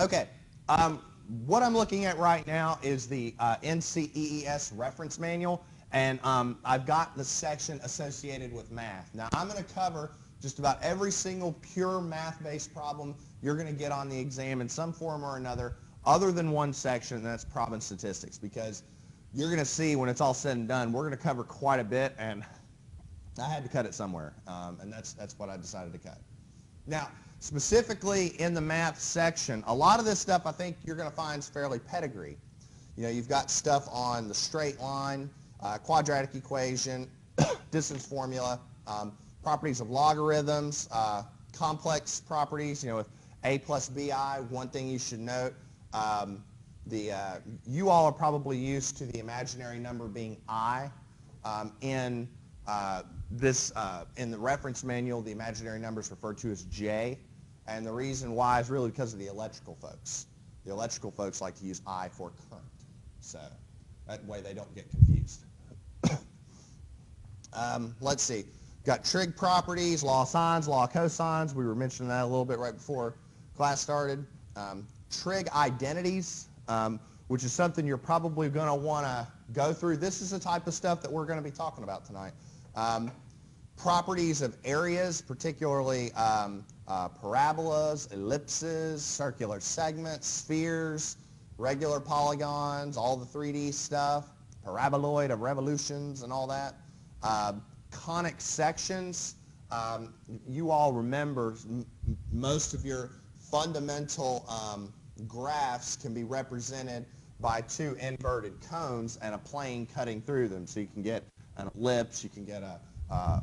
Okay, what I'm looking at right now is the Ncees reference manual, and I've got the section associated with math. Now I'm going to cover just about every single pure math-based problem you're going to get on the exam in some form or another, other than one section, and that's problem statistics, because you're going to see when it's all said and done, we're going to cover quite a bit, and I had to cut it somewhere, and that's what I decided to cut. Now, specifically in the math section, a lot of this stuff I think you're going to find is fairly pedigree. You know, you've got stuff on the straight line, quadratic equation, distance formula, properties of logarithms, complex properties, you know, with a plus bi. One thing you should note, you all are probably used to the imaginary number being I. In the reference manual, the imaginary number is referred to as J, and the reason why is really because of the electrical folks. The electrical folks like to use I for current, so that way they don't get confused. Let's see. Got trig properties, law of sines, law of cosines. We were mentioning that a little bit right before class started. Trig identities, which is something you're probably going to want to go through. This is the type of stuff that we're going to be talking about tonight. Properties of areas, particularly parabolas, ellipses, circular segments, spheres, regular polygons, all the 3D stuff, paraboloid of revolutions and all that. Conic sections, you all remember most of your fundamental graphs can be represented by two inverted cones and a plane cutting through them. So you can get an ellipse, you can get a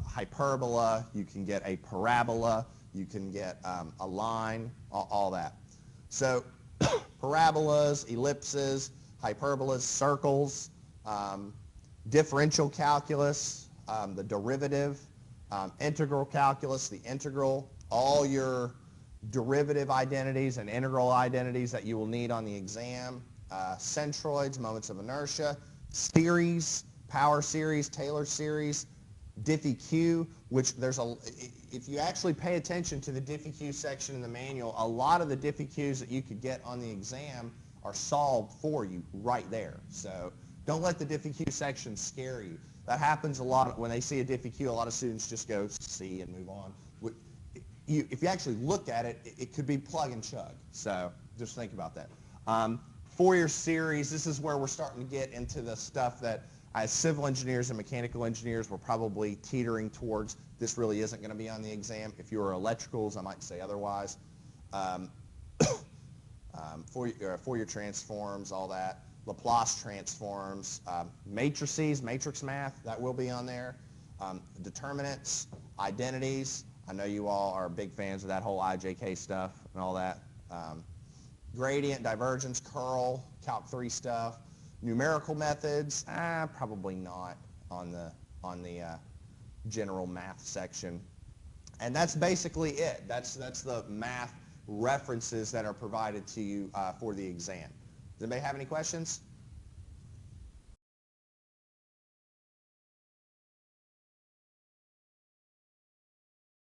hyperbola, you can get a parabola, you can get a line, all that. So parabolas, ellipses, hyperbolas, circles, differential calculus, the derivative, integral calculus, the integral, all your derivative identities and integral identities that you will need on the exam, centroids, moments of inertia, series, power series, Taylor series, diffie-q, which if you actually pay attention to the diffie-q section in the manual, a lot of the diffie-qs that you could get on the exam are solved for you right there. So don't let the diffie-q section scare you. That happens a lot. When they see a diffie-q, a lot of students just go C and move on. If you actually look at it, it could be plug and chug. So just think about that. Fourier series, this is where we're starting to get into the stuff that as civil engineers and mechanical engineers, we're probably teetering towards. This really isn't going to be on the exam. If you were electricals, I might say otherwise. Fourier transforms, all that. Laplace transforms, matrices, matrix math, that will be on there. Determinants, identities. I know you all are big fans of that whole IJK stuff and all that. Gradient, divergence, curl, Calc 3 stuff. Numerical methods, probably not on the general math section. And that's basically it. That's the math references that are provided to you for the exam. Does anybody have any questions?